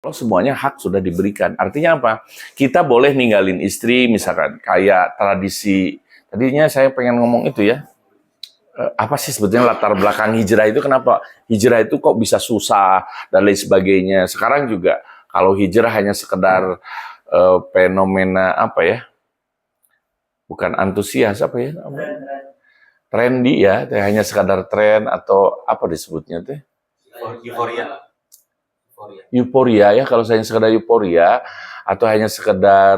Kalau semuanya hak sudah diberikan. Artinya apa? Kita boleh ninggalin istri, misalkan kayak tradisi. Tadinya saya pengen ngomong itu ya. Apa sih sebetulnya latar belakang hijrah itu? Kenapa hijrah itu kok bisa susah dan lain sebagainya? Sekarang juga kalau hijrah hanya sekedar fenomena apa ya? Bukan antusias apa ya? Trendy ya, hanya sekadar tren atau apa disebutnya teh? Euforia. Euforia ya, kalau saya sekedar euforia atau hanya sekedar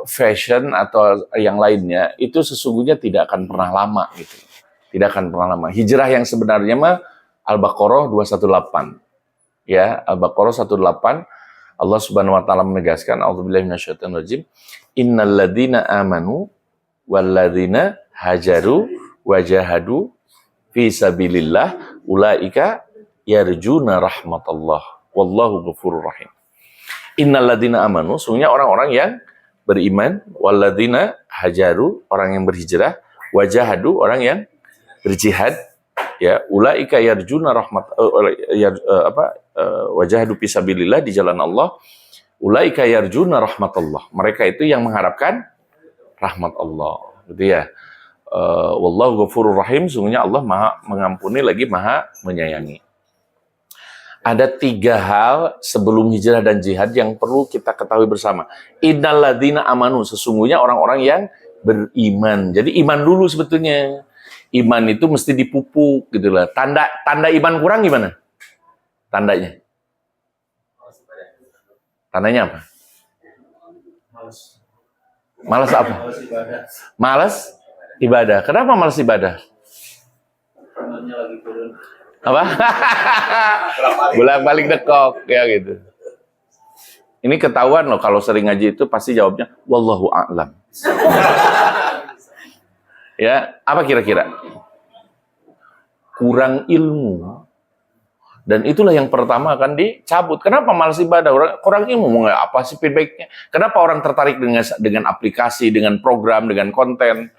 fashion atau yang lainnya, itu sesungguhnya tidak akan pernah lama gitu. Tidak akan pernah lama. Hijrah yang sebenarnya mah Al-Baqarah 218. Ya, Al-Baqarah 18 Allah Subhanahu wa taala menegaskan, a'udzubillahi minasyaitonir rajim, innal ladzina amanu wal ladzina hajaru wajahadu fi sabilillah ulaika yarjuna rahmatullah wallahu ghafurur rahim. Innalladzina amanu, sungguhnya orang-orang yang beriman, walladzina hajaru, orang yang berhijrah, wajahadu, orang yang berjihad, ya, ulaika yarjuna rahmat wajahadu fisabilillah, di jalan Allah, ulaika yarjuna rahmatullah. Mereka itu yang mengharapkan rahmat Allah, gitu ya. Wallahu ghafurur rahim, sungguhnya Allah Maha mengampuni lagi Maha menyayangi. Ada 3 hal sebelum hijrah dan jihad yang perlu kita ketahui bersama. Innalladzina amanu, sesungguhnya orang-orang yang beriman. Jadi iman dulu sebetulnya. Iman itu mesti dipupuk gitu lah. Tanda iman kurang gimana? Tandanya. Tandanya apa? Malas apa? Malas ibadah. Kenapa malas ibadah? Apa? Bolak-balik dekok ya gitu. Ini ketahuan loh, kalau sering ngaji itu pasti jawabnya wallahu a'lam. Ya, apa kira-kira? Kurang ilmu. Dan itulah yang pertama akan dicabut. Kenapa malas ibadah? Kurang ilmu, mau apa sih feedbacknya? Kenapa orang tertarik dengan aplikasi, dengan program, dengan konten?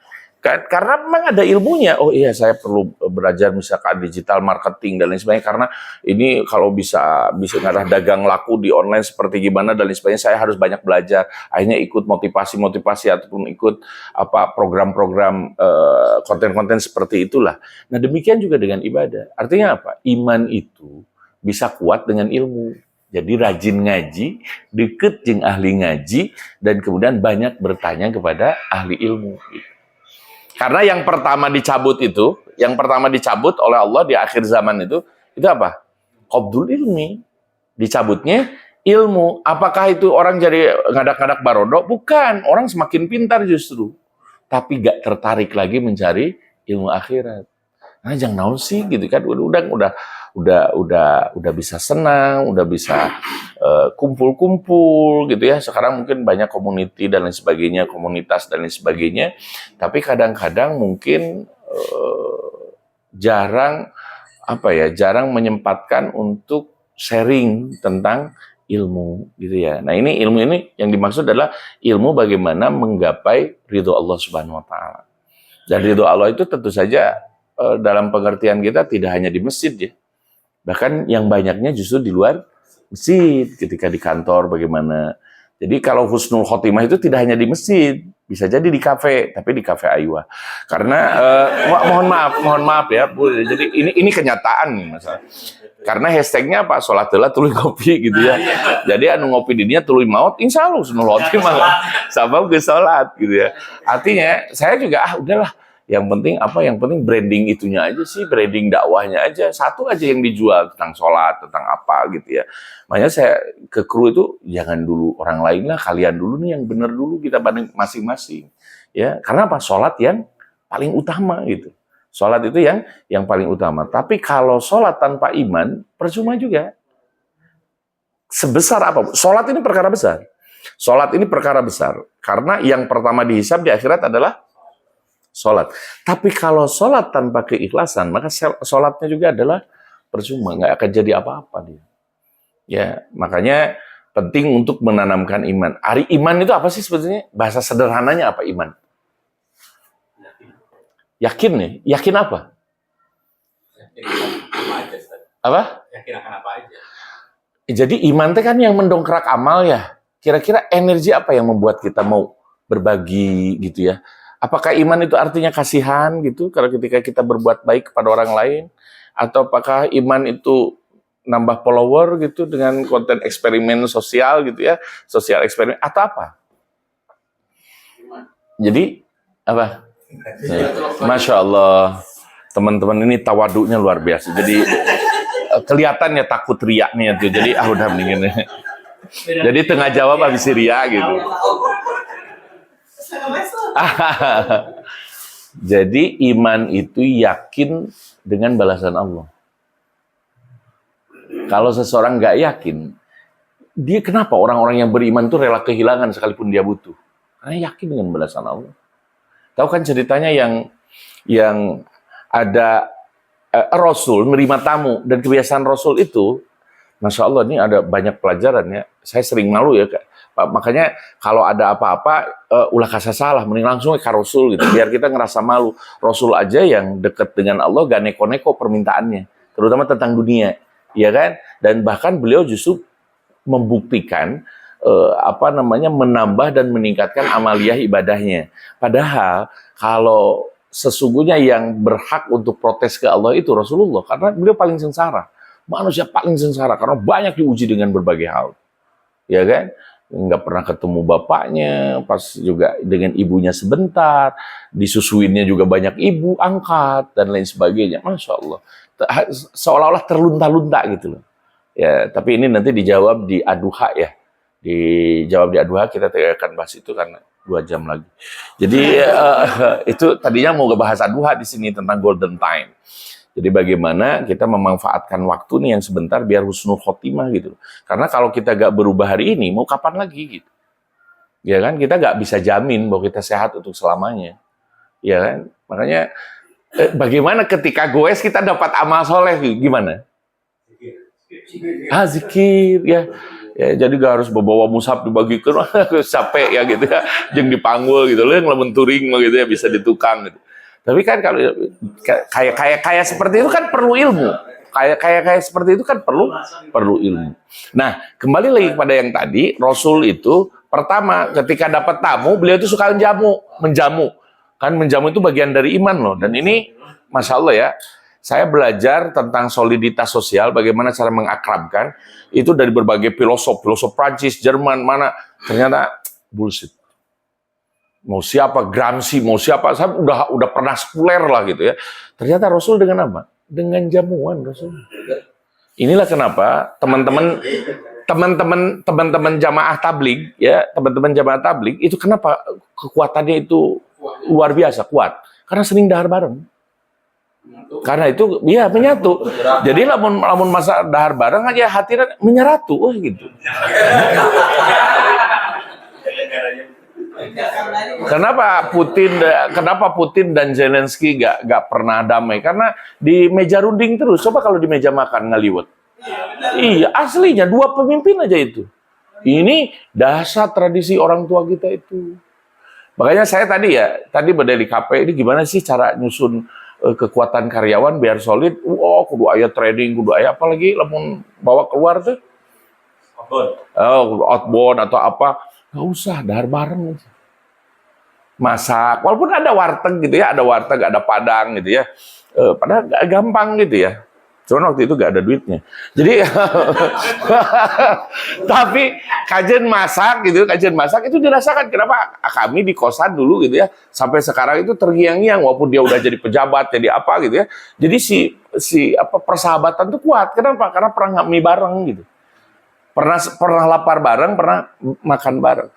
Karena memang ada ilmunya. Oh iya, saya perlu belajar misalkan digital marketing dan lain sebagainya. Karena ini kalau bisa ngarah dagang laku di online seperti gimana dan lain sebagainya, saya harus banyak belajar. Akhirnya ikut motivasi ataupun ikut apa program-program konten-konten seperti itulah. Nah demikian juga dengan ibadah. Artinya apa? Iman itu bisa kuat dengan ilmu. Jadi rajin ngaji, deket jeung ahli ngaji, dan kemudian banyak bertanya kepada ahli ilmu. Karena yang pertama dicabut oleh Allah di akhir zaman itu apa? Qabdul ilmi. Dicabutnya ilmu. Apakah itu orang jadi ngadak-ngadak barodok? Bukan. Orang semakin pintar justru. Tapi gak tertarik lagi mencari ilmu akhirat. Nah, jangan naon sih gitu kan. Udah bisa senang, udah bisa kumpul-kumpul gitu ya. Sekarang mungkin banyak community dan lain sebagainya, komunitas dan lain sebagainya. Tapi kadang-kadang mungkin jarang menyempatkan untuk sharing tentang ilmu gitu ya. Nah, ilmu ini yang dimaksud adalah ilmu bagaimana menggapai ridho Allah Subhanahu wa taala. Dan ridho Allah itu tentu saja dalam pengertian kita tidak hanya di masjid ya. Bahkan yang banyaknya justru di luar masjid, ketika di kantor bagaimana. Jadi kalau husnul khotimah itu tidak hanya di masjid, bisa jadi di kafe, tapi di kafe Aywa. Karena mohon maaf ya, Bu. Jadi ini kenyataan nih masalah. Karena hashtagnya apa? Sholat heula tuluy ngopi gitu ya. Jadi anu ngopi dinya tuluy maut, insya Allah husnul khotimah. Sabab ge sholat gitu ya. Artinya saya juga udahlah. Yang penting branding itunya aja sih, branding dakwahnya aja. Satu aja yang dijual tentang sholat, tentang apa gitu ya. Makanya saya ke kru itu, jangan dulu orang lain lah, kalian dulu nih yang benar dulu, kita banding masing-masing. Ya, karena apa? Sholat yang paling utama gitu. Sholat itu yang paling utama. Tapi kalau sholat tanpa iman, percuma juga. Sebesar apa? Sholat ini perkara besar. Sholat ini perkara besar. Karena yang pertama dihisab di akhirat adalah sholat. Tapi kalau sholat tanpa keikhlasan, maka sholatnya juga adalah percuma, nggak akan jadi apa-apa dia. Ya, makanya penting untuk menanamkan iman. Iman itu apa sih sebetulnya? Bahasa sederhananya apa iman? Yakin nih. Yakin apa? Yakin apa aja, Ustaz. Apa? Yakin akan apa aja. Jadi iman itu kan yang mendongkrak amal ya. Kira-kira energi apa yang membuat kita mau berbagi gitu ya? Apakah iman itu artinya kasihan gitu? Kalau ketika kita berbuat baik kepada orang lain, atau apakah iman itu nambah follower gitu dengan konten eksperimen sosial gitu ya, sosial eksperimen atau apa? Jadi apa? Ya. Masya Allah, teman-teman ini tawaduknya luar biasa. Jadi kelihatannya takut riaknya tuh. Jadi udah mendingin. Jadi tengah jawab habis ria gitu. Jadi iman itu yakin dengan balasan Allah. Kalau seseorang nggak yakin, dia kenapa orang-orang yang beriman itu rela kehilangan sekalipun dia butuh? Karena yakin dengan balasan Allah. Tahu kan ceritanya yang ada Rasul menerima tamu, dan kebiasaan Rasul itu, Masya Allah, ini ada banyak pelajaran ya. Saya sering malu ya, makanya kalau ada apa-apa ulah kasa salah, mending langsung ke Rasul gitu, biar kita ngerasa malu. Rasul aja yang dekat dengan Allah gak neko-neko permintaannya, terutama tentang dunia, ya kan? Dan bahkan beliau justru membuktikan menambah dan meningkatkan amaliyah ibadahnya. Padahal kalau sesungguhnya yang berhak untuk protes ke Allah itu Rasulullah, karena beliau paling sengsara, manusia paling sengsara karena banyak diuji dengan berbagai hal, ya kan? Nggak pernah ketemu bapaknya, pas juga dengan ibunya sebentar, disusuinnya juga banyak ibu angkat dan lain sebagainya. Masya Allah, seolah-olah terlunta-lunta gitu loh. Ya, tapi ini nanti dijawab di Ad-Duha ya. Dijawab di Ad-Duha, kita akan bahas itu karena 2 jam lagi. Jadi itu tadinya mau ngebahas Ad-Duha di sini tentang golden time. Jadi bagaimana kita memanfaatkan waktu nih yang sebentar biar husnul khotimah gitu. Karena kalau kita gak berubah hari ini, mau kapan lagi gitu. Ya kan, kita gak bisa jamin bahwa kita sehat untuk selamanya. Ya kan, makanya bagaimana ketika goes kita dapat amal soleh, gimana? Zikir ya. Ya, jadi gak harus bawa mushaf dibagikan, capek ya gitu ya, jeung dipanggul gitu loh, yang lamun touring gitu ya bisa ditukang gitu. Tapi kan kalau kayak seperti itu kan perlu ilmu. Kayak seperti itu kan perlu ilmu. Nah, kembali lagi kepada yang tadi, Rasul itu pertama ketika dapat tamu, beliau itu suka menjamu. Kan menjamu itu bagian dari iman loh. Dan ini Masya Allah ya, saya belajar tentang soliditas sosial, bagaimana cara mengakrabkan, itu dari berbagai filosof Prancis, Jerman, mana, ternyata bullshit. Mau siapa, Gramsci, mau siapa, saya udah pernah sekuler lah gitu ya. Ternyata Rasul dengan apa? Dengan jamuan Rasul. Inilah kenapa teman-teman jamaah tabligh ya, teman-teman jamaah tabligh itu kenapa kekuatannya itu luar biasa kuat? Karena sering dahar bareng. Karena itu ya menyatu. Jadi lamun masa dahar bareng aja hatinya menyeratu gitu. Kenapa Putin dan Zelensky gak pernah damai? Karena di meja runding terus. Coba kalau di meja makan ngaliwet. Iya, aslinya 2 pemimpin aja itu. Ini dasar tradisi orang tua kita itu. Makanya saya tadi berdiri KP ini gimana sih cara nyusun kekuatan karyawan biar solid. Kudu aya trading, kudu aya apalagi lamun bawa keluar tuh. Outbound atau apa. Gak usah, dahar bareng. Masak, walaupun ada warteg gitu ya, ada padang gitu ya. Padahal gak gampang gitu ya. Cuman waktu itu gak ada duitnya. Jadi tapi kajian masak itu dirasakan. Kenapa kami di kosan dulu gitu ya, sampai sekarang itu terngiang-ngiang walaupun dia udah jadi pejabat, jadi apa gitu ya. Jadi persahabatan tuh kuat. Kenapa? Karena pernah mie bareng gitu. Pernah lapar bareng, pernah makan bareng.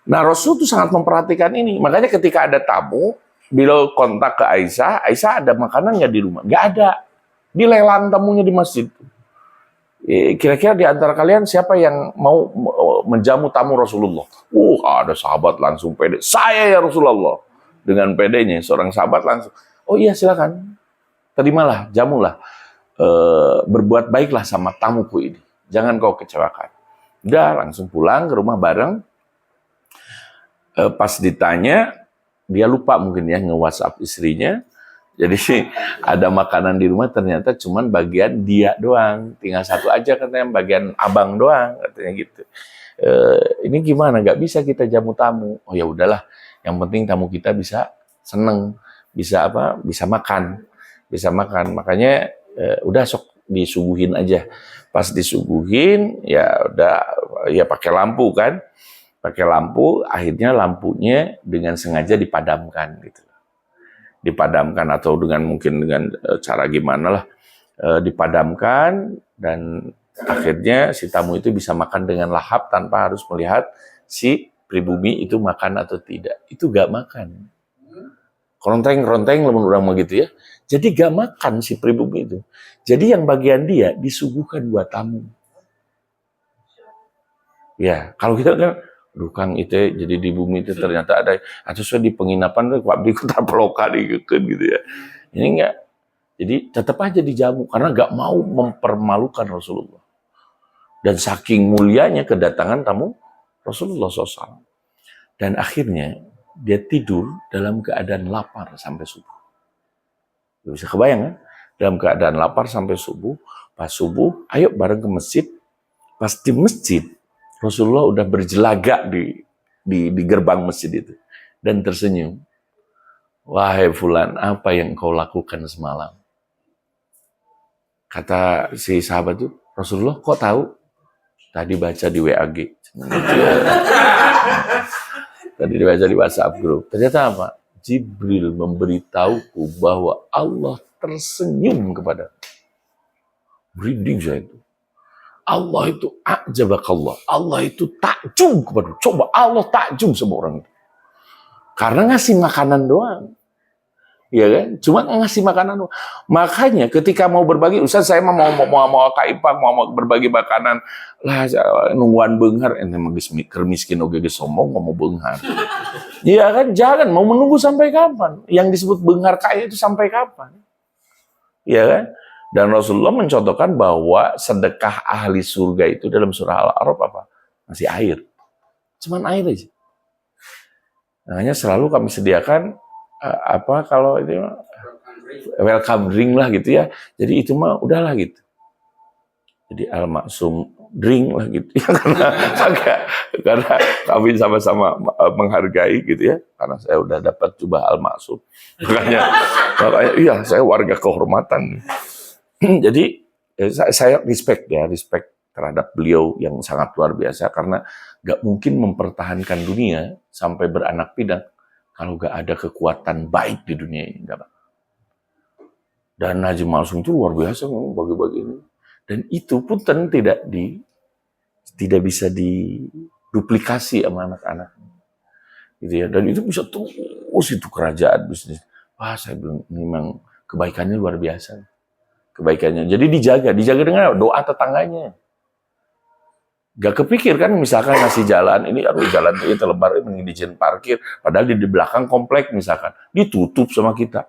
Nah, Rasul tuh sangat memperhatikan ini. Makanya ketika ada tamu, beliau kontak ke Aisyah ada makanan nggak di rumah? Nggak ada. Dilelang tamunya di masjid. Kira-kira di antara kalian siapa yang mau menjamu tamu Rasulullah? Ada sahabat langsung pede. Saya ya Rasulullah. Dengan pedenya, seorang sahabat langsung. Oh iya silakan. Terimalah, jamulah. Berbuat baiklah sama tamuku ini. Jangan kau kecewakan. Udah langsung pulang ke rumah bareng. Pas ditanya, dia lupa mungkin ya nge-WhatsApp istrinya. Jadi ada makanan di rumah ternyata cuman bagian dia doang, tinggal satu aja katanya bagian abang doang katanya gitu. Ini gimana? Gak bisa kita jamu tamu. Oh ya udahlah, yang penting tamu kita bisa seneng, bisa apa? Bisa makan, bisa makan. Makanya udah sok disuguhin aja. Pas disuguhin ya udah ya pakai lampu kan, pakai lampu. Akhirnya lampunya dengan sengaja dipadamkan gitu, dipadamkan atau dengan mungkin dengan cara gimana lah dipadamkan dan akhirnya si tamu itu bisa makan dengan lahap tanpa harus melihat si pribumi itu makan atau tidak. Itu gak makan. Keronteng-keronteng lemun orang begitu ya. Jadi gak makan si pribumi itu. Jadi yang bagian dia disuguhkan buat tamu. Ya, kalau kita kan Kang itu jadi di bumi itu ternyata ada atau di penginapan tuh Pak di kota Peloka gitu ya. Ini enggak. Jadi tetap aja dijamu karena gak mau mempermalukan Rasulullah. Dan saking mulianya kedatangan tamu Rasulullah SAW. Dan akhirnya dia tidur dalam keadaan lapar sampai subuh. Bisa kebayang kan? Dalam keadaan lapar sampai subuh. Pas subuh, ayo bareng ke masjid. Pas di masjid, Rasulullah udah berjelagak di gerbang masjid itu. Dan tersenyum. Wahai fulan, apa yang kau lakukan semalam? Kata si sahabat itu, Rasulullah kok tahu? Tadi baca di WAG. Tadi dibaca di WhatsApp grup. Ternyata apa? Jibril memberitahuku bahwa Allah tersenyum kepada. Merinding saya itu. Allah itu ajabakallah. Allah itu takjub kepada. Coba Allah takjub sama orang itu. Karena ngasih makanan doang. Ya kan? Cuma ngasih makanan. Makanya ketika mau berbagi, Ustaz saya mau kaipang, mau berbagi makanan lah nungguan beunghar ente mah geus miskin oge geus sombong mau beunghar. Iya kan? Jangan mau menunggu sampai kapan? Yang disebut beunghar kaya itu sampai kapan? Iya kan? Dan Rasulullah mencontohkan bahwa sedekah ahli surga itu dalam surah Al-A'raf apa? Masih air. Cuman air aja. Makanya selalu kami sediakan kalau itu welcome drink lah gitu ya. Jadi itu mah udahlah gitu. Jadi Al-Maksum drink lah gitu ya karena kami sama-sama menghargai gitu ya. Karena saya udah dapat coba Al-Maksum. Makanya iya saya warga kehormatan. Jadi saya respect terhadap beliau yang sangat luar biasa karena gak mungkin mempertahankan dunia sampai beranak pinak kalau gak ada kekuatan baik di dunia ini. Dan Haji Maksum itu luar biasa bagi-bagi ini. Dan itu pun tidak bisa diduplikasi sama anak-anak. Gitu ya. Dan itu bisa terus itu kerajaan bisnis. Wah, saya bilang memang kebaikannya luar biasa. Kebaikannya. Jadi dijaga dengan doa tetangganya. Gak kepikir kan misalkan ngasih jalan ini jalan ini terlebar ini izin parkir padahal di belakang komplek misalkan ditutup sama kita.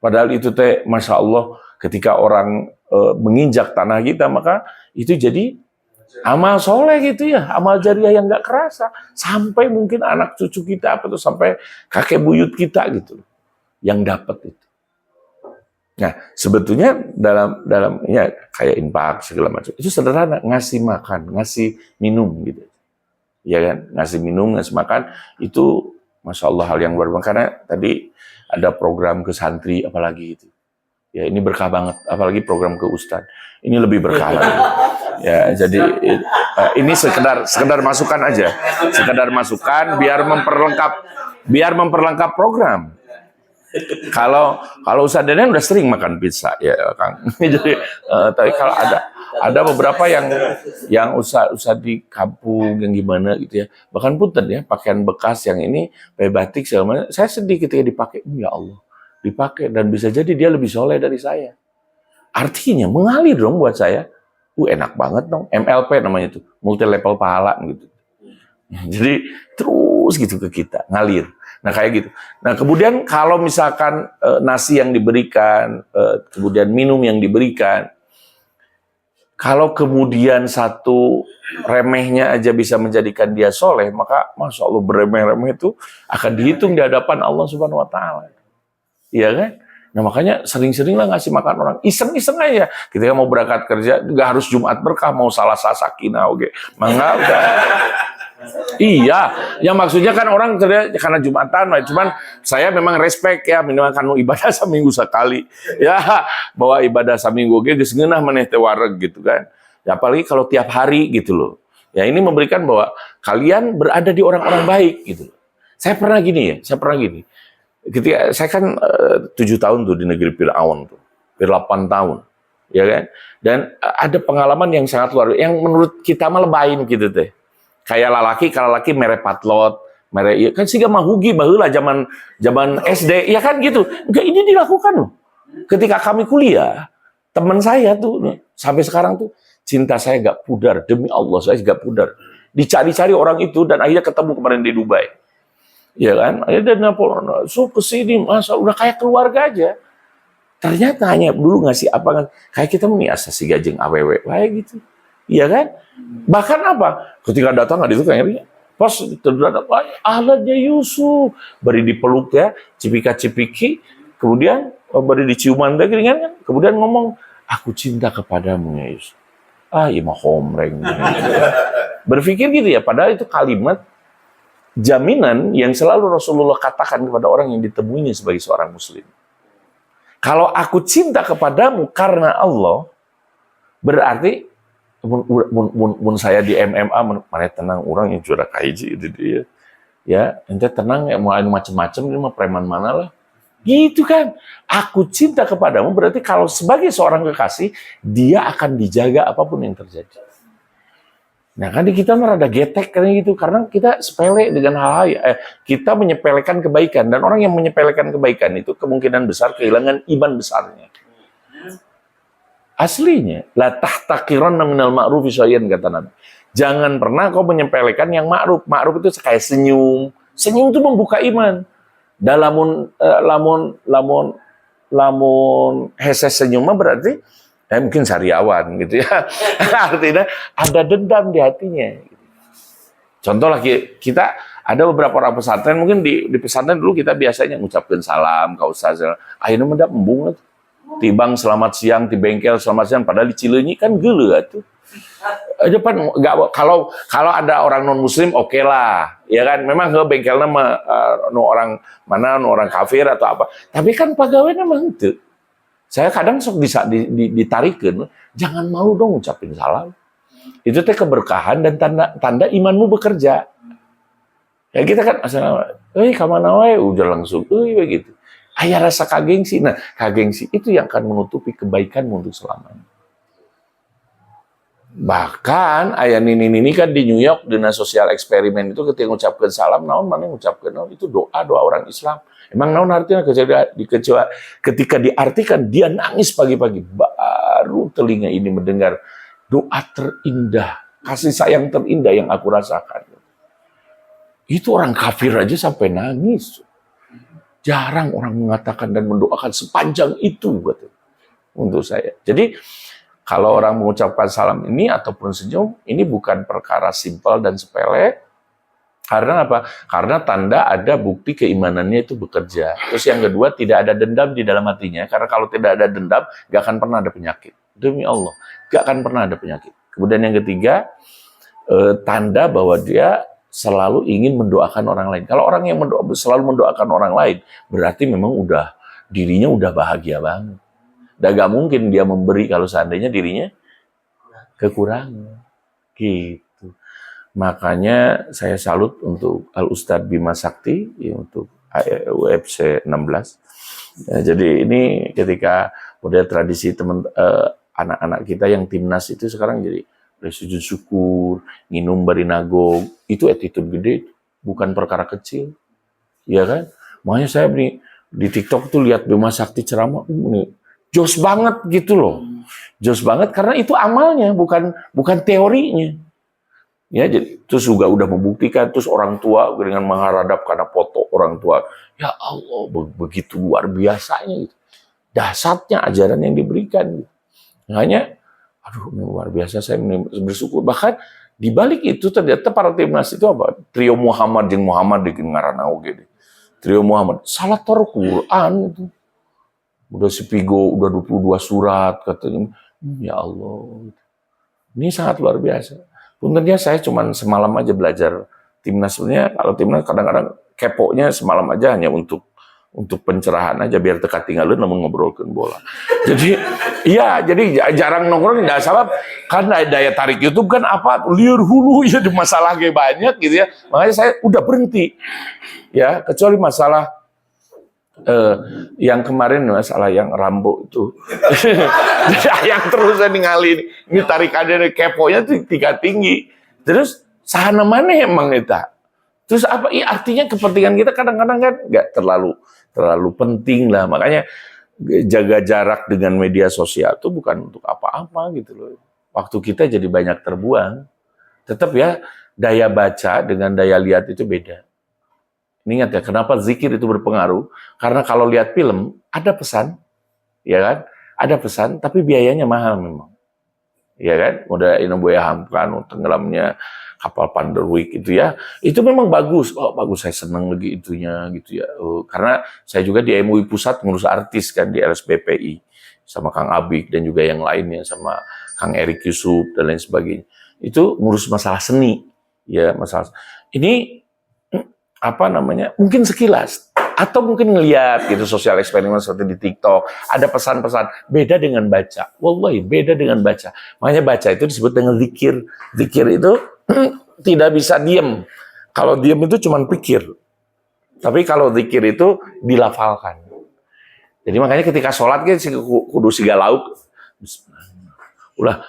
Padahal itu masya Allah ketika orang menginjak tanah kita maka itu jadi amal soleh gitu ya, amal jariah yang gak kerasa sampai mungkin anak cucu kita sampai kakek buyut kita gitu yang dapat itu. Nah, sebetulnya dalam ya kayak infak segala macam itu sederhana, ngasih makan, ngasih minum gitu. Ya kan, ngasih minum, ngasih makan itu masya Allah hal yang luar biasa karena tadi ada program ke santri apalagi itu. Ya ini berkah banget, apalagi program ke ustadz. Ini lebih berkah lagi. Ya, jadi ini sekedar masukan aja. Sekedar masukan biar memperlengkap program. Kalau Ustaz Deden udah sering makan pizza ya Kang. Jadi tapi kalau ada beberapa yang usaha di kampung yang gimana gitu ya. Bahkan punten ya pakaian bekas yang ini batik segala macam. Saya sedih ketika dipakai. Ya Allah, dipakai dan bisa jadi dia lebih soleh dari saya. Artinya mengalir dong buat saya. Enak banget dong. MLP namanya itu, multi level pahala gitu. Jadi terus gitu ke kita ngalir. Nah kayak gitu. Nah kemudian kalau misalkan nasi yang diberikan, kemudian minum yang diberikan, kalau kemudian satu remehnya aja bisa menjadikan dia soleh, maka masya Allah beremeh-remeh itu akan dihitung di hadapan Allah Subhanahu Wa Taala. Iya kan? Nah makanya sering-seringlah ngasih makan orang. Iseng-iseng aja. Ketika mau berangkat kerja, nggak harus Jumat berkah, mau Selasa sakinah, oke. Mangga udah. Iya, yang maksudnya kan orang kerja karena Jumatan, cuman saya memang respect ya, minimal kan ibadah seminggu sekali. Ya, bahwa ibadah seminggu geus ngeunah maneh teh wareg gitu kan. Ya apalagi kalau tiap hari gitu loh. Ya ini memberikan bahwa kalian berada di orang-orang baik gitu. Saya pernah gini. Ketika saya kan 7 tahun tuh di negeri Fir'aun tuh. 8 tahun. Ya kan? Dan ada pengalaman yang sangat luar biasa yang menurut kita mah lebain gitu teh. Kayak kalau laki mere patlot, mere ya kan siga mahugi baheula zaman SD, ya kan gitu. Enggak, ini dilakukan loh. Ketika kami kuliah, teman saya tuh sampai sekarang tuh cinta saya gak pudar, demi Allah saya gak pudar. Dicari-cari orang itu dan akhirnya ketemu kemarin di Dubai. Ya kan? Akhirnya so kesini masa udah kayak keluarga aja. Ternyata hanya dulu ngasih apa kan kayak kita meniasa si gajeng awewe kayak gitu. Iya kan? Bahkan apa? Ketika datang nggak itu kayaknya pas terdapat ahlatnya Yusuf beri dipeluk ya, cipika-cipiki, kemudian beri diciuman deh kan, kemudian ngomong aku cinta kepadamu ya Yusuf. Iya mah homreng. Berpikir gitu ya, padahal itu kalimat jaminan yang selalu Rasulullah katakan kepada orang yang ditemuinya sebagai seorang muslim. Kalau aku cinta kepadamu karena Allah, berarti mun saya di MMA mana tenang orang yang juara kaiji itu dia. Ya, ente tenang ya mau macam-macam ini mah preman mana lah. Gitu kan. Aku cinta kepadamu berarti kalau sebagai seorang kekasih, dia akan dijaga apapun yang terjadi. Nah kan di kita merada getek kayak gitu karena kita sepele dengan hal-hal kita menyepelekan kebaikan dan orang yang menyepelekan kebaikan itu kemungkinan besar kehilangan iman besarnya. Aslinya la tahtaqiranna minal ma'rufi syai'an kata Nabi. Jangan pernah kau menyepelekan yang ma'ruf. Ma'ruf itu kayak senyum. Senyum itu membuka iman. Lamun hese senyum berarti mungkin sariawan gitu ya. Artinya ada dendam di hatinya. Contoh lagi kita ada beberapa orang pesantren mungkin di pesantren dulu kita biasanya ngucapkan salam ke ustaz. Akhirnya mendak embung tibang selamat siang di bengkel selamat siang padahal di Cileunyi kan geuleuh atuh. Depan nggak kalau ada orang non muslim oke lah ya kan memang ke bengkelnya nu orang mana nu orang kafir atau apa tapi kan pegawainya mah henteu. Saya kadang sok ditarikeun jangan malu dong ucapin salam. Itu teh keberkahan dan tanda imanmu bekerja. Ya kita kan asal ka mana wae udah langsung begitu. Aya rasa kagengsi. Nah, kagengsi itu yang akan menutupi kebaikanmu untuk selamanya. Bahkan ayah nini kan di New York dengan sosial eksperimen itu ketika mengucapkan salam naon mana mengucapkan naon itu doa orang Islam. Emang naon artinya ketika diartikan dia nangis pagi-pagi baru telinga ini mendengar doa terindah, kasih sayang terindah yang aku rasakan. Itu orang kafir aja sampai nangis. Jarang orang mengatakan dan mendoakan sepanjang itu untuk saya. Jadi kalau orang mengucapkan salam ini ataupun senyum, ini bukan perkara simpel dan sepele. Karena apa? Karena tanda ada bukti keimanannya itu bekerja. Terus yang kedua, tidak ada dendam di dalam hatinya. Karena kalau tidak ada dendam, gak akan pernah ada penyakit. Demi Allah, gak akan pernah ada penyakit. Kemudian yang ketiga, tanda bahwa dia selalu ingin mendoakan orang lain. Kalau orang yang selalu mendoakan orang lain, berarti memang dirinya udah bahagia banget. Dan gak mungkin dia memberi kalau seandainya dirinya kekurangan. Gitu. Makanya saya salut untuk Al-Ustadz Bima Sakti untuk UFC 16. Ya, jadi ini ketika model tradisi anak-anak kita yang timnas itu sekarang jadi sujud syukur, minum barinagog, itu attitude gede, bukan perkara kecil. Ya kan? Makanya saya di TikTok tuh lihat Bima Sakti ceramah, jos banget gitu loh. Jos banget karena itu amalnya, bukan teorinya. Ya, jadi terus juga udah membuktikan terus orang tua dengan mengharap karena foto orang tua. Ya Allah, begitu luar biasanya gitu. Dahsyatnya ajaran yang diberikan. Makanya luar biasa saya bersyukur. Bahkan di balik itu ternyata para timnas itu apa? Trio Muhammad jeung Muhammad di ngaranna oge. Trio Muhammad salat Quran itu. Udah sepigo, udah 22 surat katanya. Ya Allah. Ini sangat luar biasa. Puntennya saya cuma semalam aja belajar timnas. Sebenarnya kalau timnas kadang-kadang keponya semalam aja hanya untuk pencerahan aja biar teka tinggalin namun ngobrolkan bola. Jadi iya, jadi jarang nongkrong enggak salah karena daya tarik YouTube kan apa liur hulu ya masalah kayak banyak gitu ya. Makanya saya udah berhenti. Ya, kecuali masalah yang kemarin masalah yang Rambo itu. Yang terus saya ningali ini tarikannya keponya tuh tinggi. Terus sahana mana emang kita? Terus apa? Artinya kepentingan kita kadang-kadang kan nggak terlalu penting lah. Makanya jaga jarak dengan media sosial itu bukan untuk apa-apa gitu loh. Waktu kita jadi banyak terbuang. Tetap ya daya baca dengan daya lihat itu beda. Ingat ya, kenapa zikir itu berpengaruh? Karena kalau lihat film, ada pesan, ya kan? Ada pesan, tapi biayanya mahal memang. Ya kan? Udah ini Buya Hamka, tenggelamnya kapal Panderwick itu ya. Itu memang bagus. Oh, bagus, saya senang lagi itunya gitu ya. Karena saya juga di MUI Pusat ngurus artis kan di LSBPI sama Kang Abik dan juga yang lainnya sama Kang Erik Yusuf dan lain sebagainya. Itu ngurus masalah seni, ya masalah. Ini apa namanya, mungkin sekilas atau mungkin ngelihat gitu sosial eksperimen seperti di TikTok ada pesan-pesan beda dengan baca. Wallahi beda dengan baca. Makanya baca itu disebut dengan zikir. Zikir itu tidak bisa diam. Kalau diam itu cuma pikir. Tapi kalau zikir itu dilafalkan. Jadi makanya ketika sholat kan kudu siga lauk. Ulah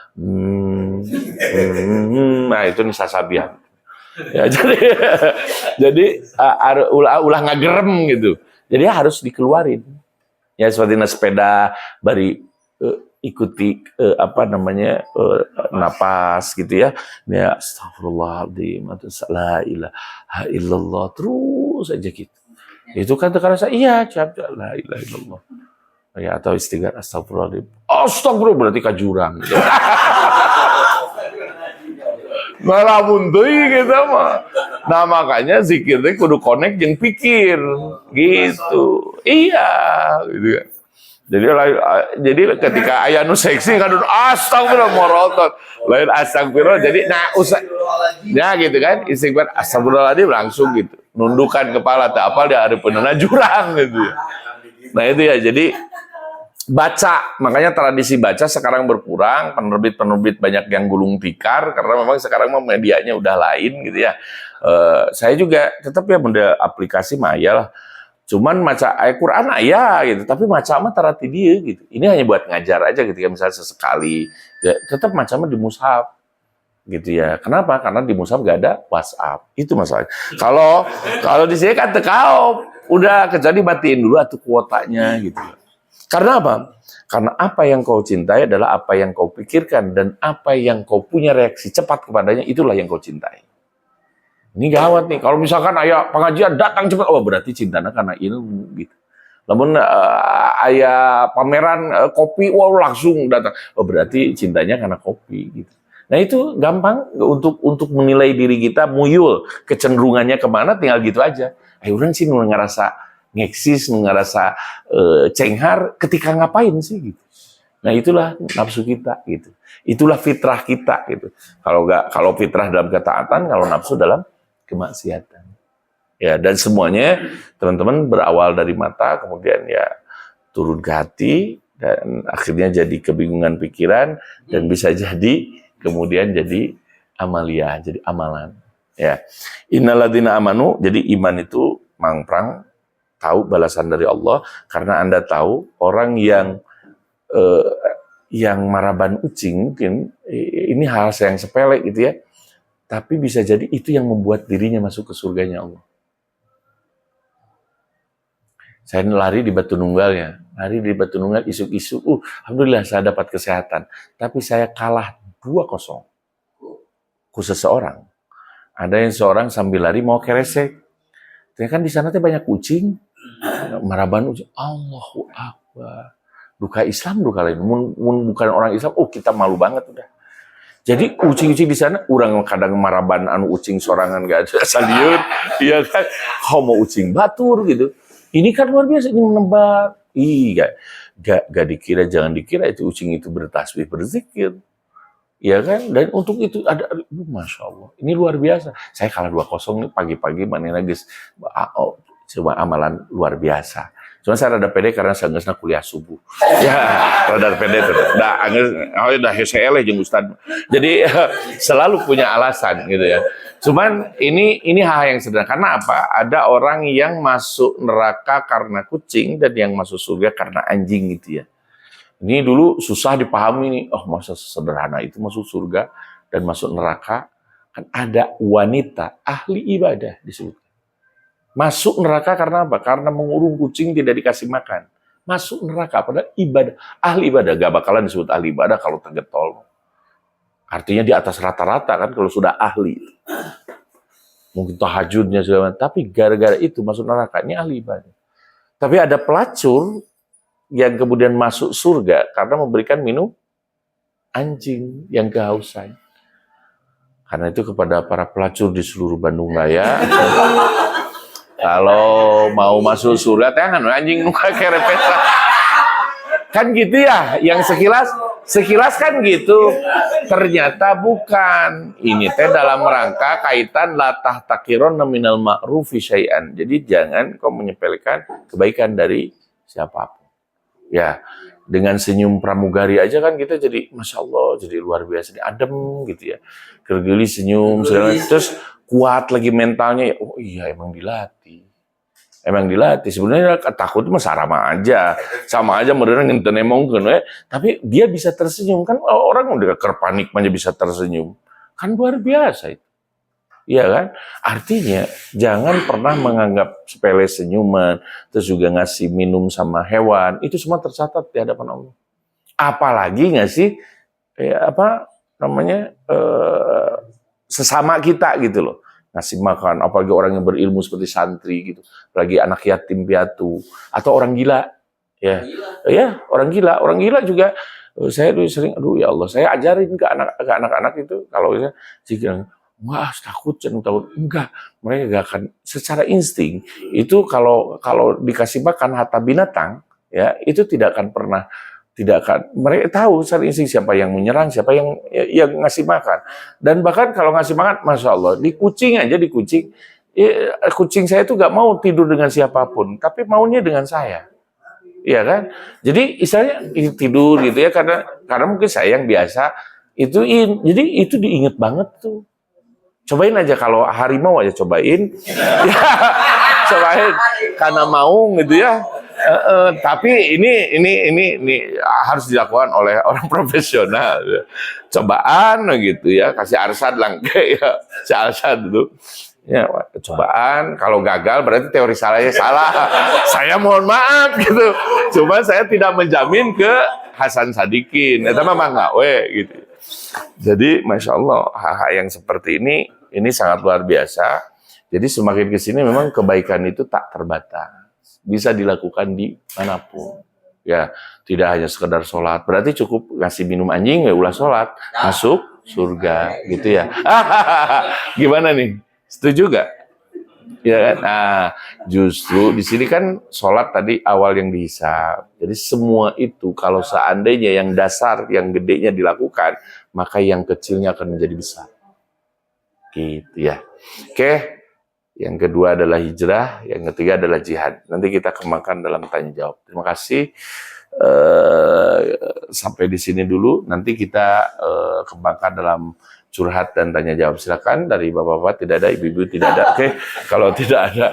nah itu nih sasabian. Ya, jadi ulah ngagerem gitu. Jadi harus dikeluarin. Ya seperti sepeda bari ikuti apa namanya napas gitu ya. Ya astagfirullahaladzim, la ilaha illallah terus aja gitu. Itu kan terasa iya la ilaha illallah. Ya atau istighfar astagfirullahaladzim. Astagfirullah berarti kajurang. Gitu. Ngalamun deui gitu mah. Nah makanya zikirnya kudu connect jeung pikir gitu. Iya gitu kan. Jadi ketika aya nu seksi kan astagfirullah morotot. Lain astagfirullah jadi ya gitu kan istighfar astagfirullahaladzim langsung gitu. Nundukkan kepala tak apal dia ada penena jurang gitu. Nah itu ya jadi baca, makanya tradisi baca sekarang berkurang, penerbit-penerbit banyak yang gulung tikar karena memang sekarang medianya udah lain gitu ya. Saya juga tetap ya benda aplikasi maya lah. Cuman maca Al-Qur'an ya gitu, tapi maca mah tarati dia gitu. Ini hanya buat ngajar aja gitu ya, misalnya sesekali. Ya, tetap maca mah di mushaf. Gitu ya. Kenapa? Karena di mushaf gak ada WhatsApp. Itu masalahnya. Kalau di sini kan tekau, udah kecuali matiin dulu atuh kuotanya gitu. Karena apa? Karena apa yang kau cintai adalah apa yang kau pikirkan dan apa yang kau punya reaksi cepat kepadanya itulah yang kau cintai. Ini gawat nih. Kalau misalkan ayah pengajian datang cepat, oh berarti cintanya karena ilmu gitu. Namun ayah pameran kopi, wow langsung datang, oh berarti cintanya karena kopi gitu. Nah itu gampang untuk menilai diri kita muyul kecenderungannya kemana tinggal gitu aja. Orang sih ngerasa ngeksis, ngerasa cenghar ketika ngapain sih gitu. Nah itulah nafsu kita gitu. Itulah fitrah kita gitu. Kalau fitrah dalam ketaatan, kalau nafsu dalam kemaksiatan. Ya dan semuanya teman-teman berawal dari mata, kemudian ya turun ke hati dan akhirnya jadi kebingungan pikiran dan bisa jadi kemudian jadi amalia, jadi amalan. Ya. Innalladzina amanu, jadi iman itu mangprang tahu balasan dari Allah karena Anda tahu orang yang maraban ucing mungkin ini hal yang sepele gitu ya, tapi bisa jadi itu yang membuat dirinya masuk ke surganya Allah. Saya lari di Batu Nunggal isu-isu, alhamdulillah saya dapat kesehatan, tapi saya kalah 2-0 ku seseorang. Ada yang seorang sambil lari mau keresek, kan di sana tuh banyak kucing. Maraban ucing, Allahu Akbar. Duka Islam, duka lain. Bukan orang Islam, kita malu banget udah. Jadi ucing-ucing di sana, orang kadang maraban anu ucing sorangan gak ada saliur, iya kan? Kau mau ucing batur gitu. Ini kan luar biasa, ini menebar. Iya, gak dikira, jangan dikira itu kucing itu bertasbih, berzikir. Ya kan? Dan untuk itu ada, Masya Allah, ini luar biasa. Saya kalah 2-0 nih pagi-pagi, mana guys, cuma amalan luar biasa. Cuma saya rada pede karena saya nggak kuliah subuh. Ya, rada pede tuh. Dah saya jeung Ustad. Jadi selalu punya alasan gitu ya. Cuman ini hal yang sederhana. Karena apa? Ada orang yang masuk neraka karena kucing dan yang masuk surga karena anjing gitu ya. Ini dulu susah dipahami nih. Oh, masa sederhana itu masuk surga dan masuk neraka? Kan ada wanita ahli ibadah disebut. Masuk neraka karena apa? Karena mengurung kucing tidak dikasih makan. Masuk neraka pada ibadah. Ahli ibadah. Gak bakalan disebut ahli ibadah kalau tergetol. Artinya di atas rata-rata kan kalau sudah ahli. Mungkin tahajudnya segala macam. Tapi gara-gara itu masuk neraka. Ini ahli ibadah. Tapi ada pelacur yang kemudian masuk surga karena memberikan minum anjing yang kehausan. Karena itu kepada para pelacur di seluruh Bandung Raya, kalau mau masuk surga, jangan anjing nuka kerepetan. Kan gitu ya, yang sekilas kan gitu. Ternyata bukan. Ini teh dalam rangka kaitan latah takiron minal ma'rufi syai'an. Jadi jangan kau menyepelekan kebaikan dari siapapun. Ya, dengan senyum pramugari aja kan kita jadi, Masya Allah, jadi luar biasa, adem gitu ya. Gergeli senyum, segala. Terus kuat lagi mentalnya. Oh iya, emang dilatih. Sebenarnya takut mah sarama aja. Sama aja modern ngenten emongkeun we, tapi dia bisa tersenyum kan, orang udah panik aja bisa tersenyum. Kan luar biasa itu. Iya kan? Artinya jangan pernah menganggap sepele senyuman, terus juga ngasih minum sama hewan, itu semua tercatat di hadapan Allah. Apalagi ngasih sesama kita gitu loh. Ngasih makan, apalagi orang yang berilmu seperti santri gitu, apalagi anak yatim piatu atau orang gila. Ya, orang gila juga. Saya dulu sering, ya Allah, saya ajarin ke anak-anak itu kalau saya jika wah takut, enggak, mereka gak akan secara insting itu kalau dikasih makan harta binatang ya itu tidak akan mereka tahu secara insting siapa yang menyerang, siapa yang ngasih makan. Dan bahkan kalau ngasih makan, Masya Allah, di kucing kucing saya itu gak mau tidur dengan siapapun, tapi maunya dengan saya. Iya kan? Jadi istilahnya tidur gitu ya karena mungkin saya yang biasa jadi itu diinget banget tuh. Cobain aja kalau harimau aja cobain. Cobain karena mau gitu ya. Tapi ini harus dilakukan oleh orang profesional. Cobaan gitu ya, kasih arsad langke ya, si arsad itu. Ya, cobaan kalau gagal berarti teori salahnya salah. Saya mohon maaf gitu. Cuma saya tidak menjamin ke Hasan Sadikin. Eta mah enggak gitu. Jadi Masya Allah hal-hal yang seperti ini sangat luar biasa. Jadi semakin ke sini memang kebaikan itu tak terbatas. Bisa dilakukan di manapun. Ya, tidak hanya sekedar sholat. Berarti cukup ngasih minum anjing ya ulah sholat. Masuk surga gitu ya. Gimana nih? Setuju gak? Ya, nah justru di sini kan sholat tadi awal yang dihisab. Jadi semua itu kalau seandainya yang dasar, yang gedenya dilakukan, maka yang kecilnya akan menjadi besar. Gitu ya. Oke. Yang kedua adalah hijrah, yang ketiga adalah jihad. Nanti kita kembangkan dalam tanya jawab. Terima kasih. Sampai di sini dulu. Nanti kita kembangkan dalam curhat dan tanya jawab. Silakan dari bapak-bapak tidak ada, ibu-ibu tidak ada. Oke. Kalau tidak ada.